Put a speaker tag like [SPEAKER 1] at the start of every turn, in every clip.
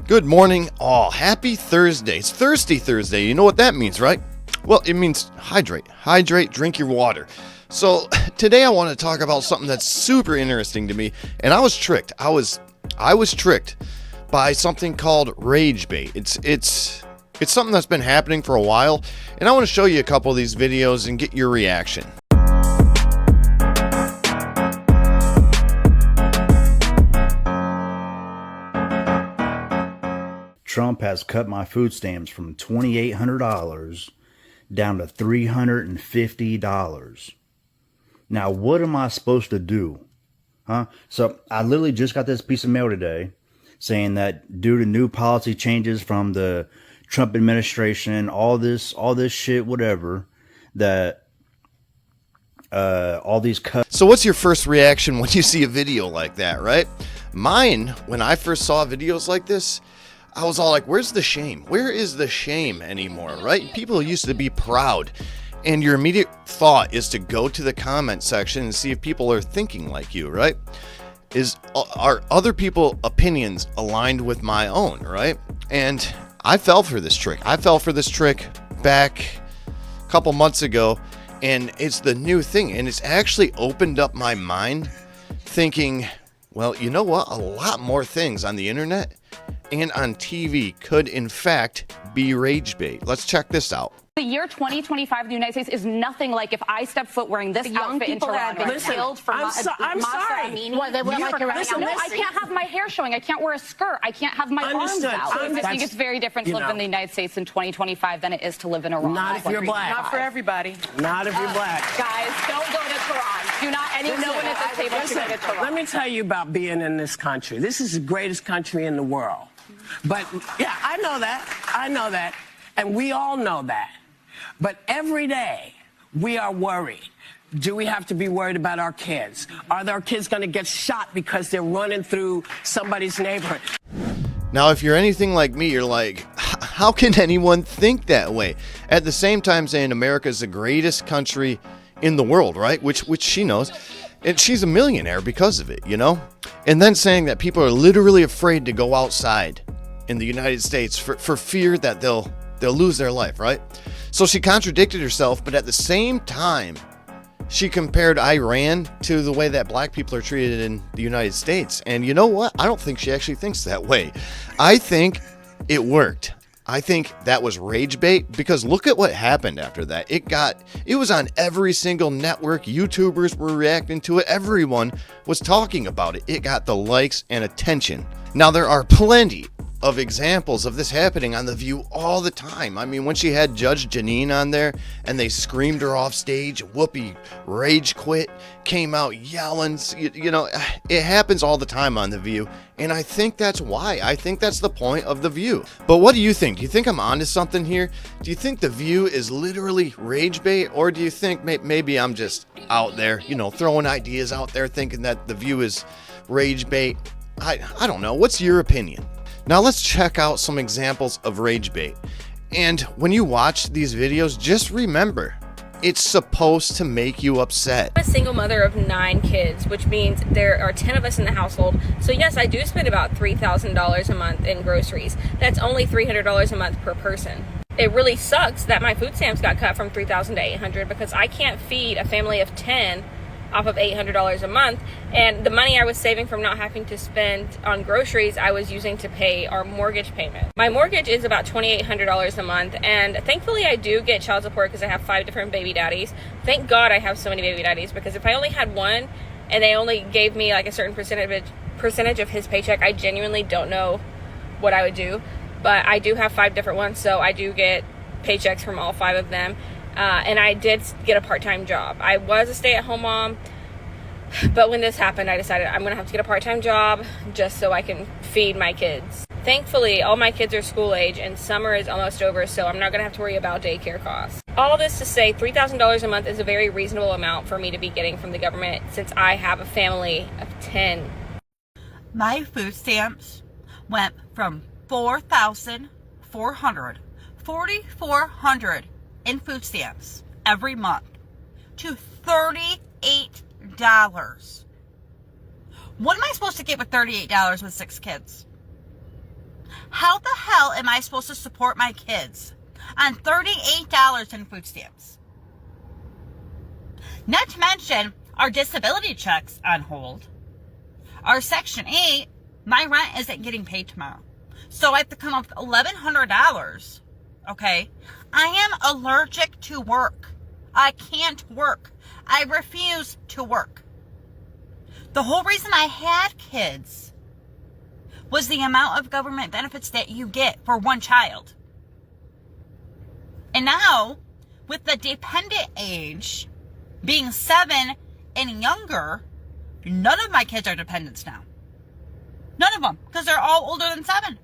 [SPEAKER 1] Good morning, all. Happy Thursday. It's Thirsty Thursday. You know what that means, right? Well, it means hydrate. Hydrate, drink your water. So today I want to talk about something that's super interesting to me, and I was tricked. I was tricked by something called rage bait. It's something that's been happening for a while, and I want to show you a couple of these videos and get your reaction.
[SPEAKER 2] Trump has cut my food stamps from $2,800 down to $350. Now, what am I supposed to do? So I literally just got this piece of mail today saying that due to new policy changes from the Trump administration, all this shit, whatever, that all these cuts.
[SPEAKER 1] So what's your first reaction when you see a video like that, right? Mine, when I first saw videos like this, I was all like, where's the shame? Where is the shame anymore, right? People used to be proud, and your immediate thought is to go to the comment section and see if people are thinking like you, right? Are other people's opinions aligned with my own, right? And I fell for this trick. I fell for this trick back a couple months ago, and it's the new thing, and it's actually opened up my mind thinking, well, you know what? A lot more things on the internet and on TV could in fact be rage bait. Let's check this out.
[SPEAKER 3] The year 2025 in the United States is nothing like if I step foot wearing this outfit in Toronto.
[SPEAKER 4] I'm sorry.
[SPEAKER 3] What, they wear like listen, no, I can't have my hair showing. I can't wear a skirt. I can't have my arms out. I think it's very different to live in the United States in 2025 than it is to live in Iran.
[SPEAKER 4] Not if you're black.
[SPEAKER 5] Not for everybody.
[SPEAKER 4] Not if you're black.
[SPEAKER 3] Guys, don't go to Tehran. Do not, no one at this table should go to Tehran.
[SPEAKER 4] Let me tell you about being in this country. This is the greatest country in the world. But, yeah, I know that, and we all know that. But every day, we are worried. Do we have to be worried about our kids? Are our kids going to get shot because they're running through somebody's neighborhood?
[SPEAKER 1] Now, if you're anything like me, you're like, how can anyone think that way? At the same time saying America is the greatest country in the world, right? Which she knows. And she's a millionaire because of it, you know? And then saying that people are literally afraid to go outside in the United States for fear that they'll lose their life, right? So she contradicted herself, but at the same time, she compared Iran to the way that black people are treated in the United States. And you know what? I don't think she actually thinks that way. I think it worked. I think that was rage bait, because look at what happened after that. It was on every single network. YouTubers were reacting to it. Everyone was talking about it. It got the likes and attention. Now, there are plenty of examples of this happening on The View all the time. I mean, when she had Judge Janine on there and they screamed her off stage, Whoopi rage quit, came out yelling. You know, it happens all the time on The View, and I think that's why. I think that's the point of The View. But what do you think? Do you think I'm onto something here? Do you think The View is literally rage bait, or do you think maybe I'm just out there, you know, throwing ideas out there thinking that The View is rage bait? I don't know. What's your opinion? Now let's check out some examples of rage bait. And when you watch these videos, just remember, it's supposed to make you upset.
[SPEAKER 6] I'm a single mother of 9 kids, which means there are 10 of us in the household. So yes, I do spend about $3,000 a month in groceries. That's only $300 a month per person. It really sucks that my food stamps got cut from $3,000 to $800 because I can't feed a family of 10 off of $800 a month, and the money I was saving from not having to spend on groceries I was using to pay our mortgage payment. My mortgage is about $2,800 a month, and thankfully I do get child support because I have 5 different baby daddies. Thank God I have so many baby daddies, because if I only had one and they only gave me like a certain percentage of his paycheck, I genuinely don't know what I would do. But I do have 5 different ones, so I do get paychecks from all 5 of them. And I did get a part-time job. I was a stay-at-home mom, but when this happened, I decided I'm going to have to get a part-time job just so I can feed my kids. Thankfully, all my kids are school age, and summer is almost over, so I'm not going to have to worry about daycare costs. All this to say, $3,000 a month is a very reasonable amount for me to be getting from the government since I have a family of 10.
[SPEAKER 5] My food stamps went from $4,400 in food stamps every month to $38. What am I supposed to get with $38 with 6 kids? How the hell am I supposed to support my kids on $38 in food stamps? Not to mention our disability checks on hold. Our Section 8, my rent isn't getting paid tomorrow. So I have to come up with $1,100. Okay? I am allergic to work. I can't work. I refuse to work. The whole reason I had kids was the amount of government benefits that you get for one child. And now, with the dependent age being 7 and younger, none of my kids are dependents now. None of them, because they're all older than 7.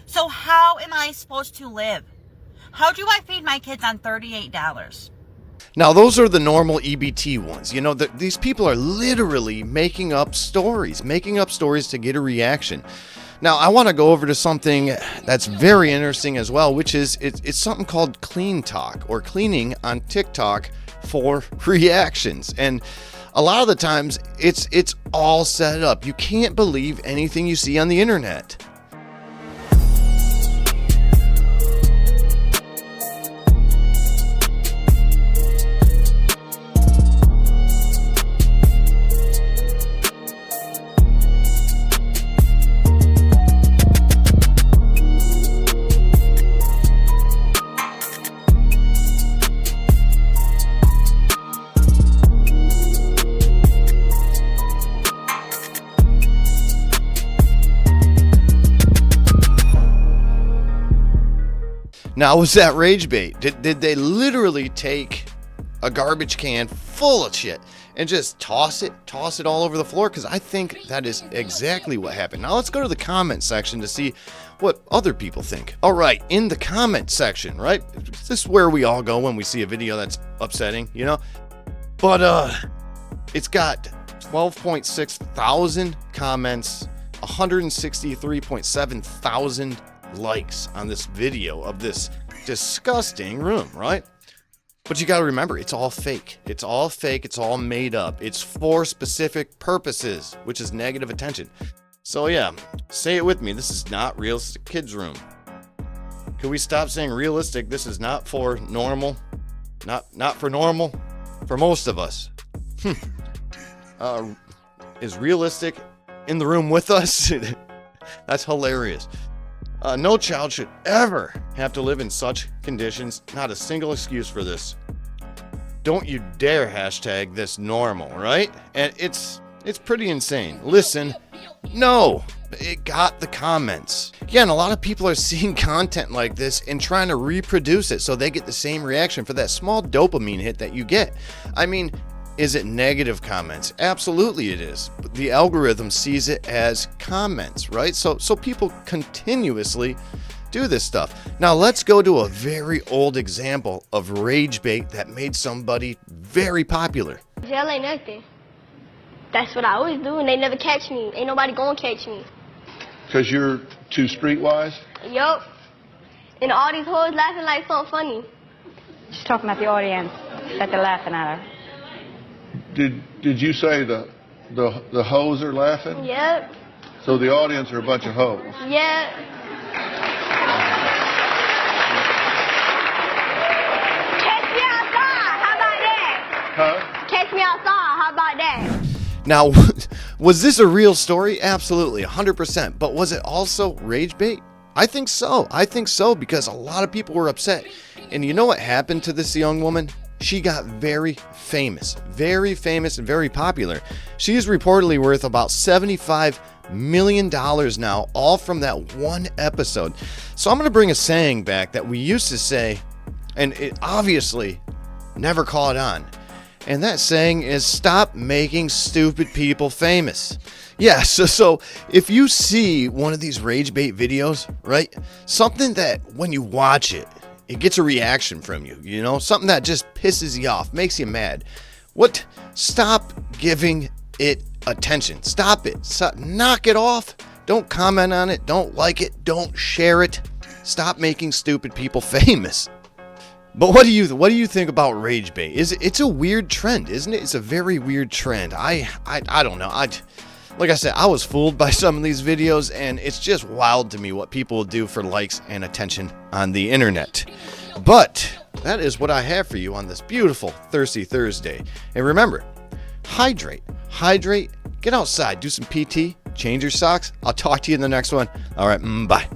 [SPEAKER 5] So how am I supposed to live? How do I feed my kids on $38?
[SPEAKER 1] Now, those are the normal EBT ones. You know, these people are literally making up stories to get a reaction. Now, I want to go over to something that's very interesting as well, which is it's something called clean talk, or cleaning on TikTok for reactions. And a lot of the times it's all set up. You can't believe anything you see on the internet. Now, was that rage bait? Did they literally take a garbage can full of shit and just toss it all over the floor? Because I think that is exactly what happened. Now, let's go to the comment section to see what other people think. All right, in the comment section, right? This is where we all go when we see a video that's upsetting, you know? But it's got 12.6 thousand comments, 163.7 thousand likes on this video of this disgusting room, right? But you got to remember, it's all fake. It's all fake. It's all made up. It's for specific purposes, which is negative attention. So yeah, say it with me. This is not realistic kids room. Can we stop saying realistic? This is not for normal. Not for normal. For most of us. Is realistic in the room with us? That's hilarious. No child should ever have to live in such conditions. Not a single excuse for this. Don't you dare hashtag this normal, right? And it's pretty insane. Listen, no, it got the comments. Yeah, and a lot of people are seeing content like this and trying to reproduce it so they get the same reaction for that small dopamine hit that you get. I mean, is it negative comments? Absolutely it is. But the algorithm sees it as comments, right? So people continuously do this stuff. Now let's go to a very old example of rage bait that made somebody very popular.
[SPEAKER 7] Jail ain't nothing. That's what I always do, and they never catch me. Ain't nobody gonna catch me.
[SPEAKER 8] Because you're too streetwise?
[SPEAKER 7] Yup. And all these hoes laughing like something funny.
[SPEAKER 9] She's talking about the audience, that they're laughing at her.
[SPEAKER 8] Did you say the hoes are laughing?
[SPEAKER 7] Yep.
[SPEAKER 8] So the audience are a bunch of hoes?
[SPEAKER 7] Yep. Catch me outside. How about that?
[SPEAKER 8] Huh?
[SPEAKER 7] Catch me outside. How about that?
[SPEAKER 1] Now, was this a real story? Absolutely, 100%. But was it also rage bait? I think so. I think so, because a lot of people were upset. And you know what happened to this young woman? She got very famous and very popular. She is reportedly worth about $75 million now, all from that one episode. So I'm going to bring a saying back that we used to say, and it obviously never caught on. And that saying is, stop making stupid people famous. Yeah, so if you see one of these rage bait videos, right? Something that when you watch it, it gets a reaction from you, you know, something that just pisses you off, makes you mad. Stop giving it attention. Stop it. Knock it off. Don't comment on it. Don't like it. Don't share it. Stop making stupid people famous. But what do you think about rage bait? It's a weird trend, isn't it? It's a very weird trend. I don't know. Like I said, I was fooled by some of these videos, and it's just wild to me what people will do for likes and attention on the internet. But that is what I have for you on this beautiful Thirsty Thursday. And remember, hydrate, get outside, do some PT, change your socks. I'll talk to you in the next one. All right, bye.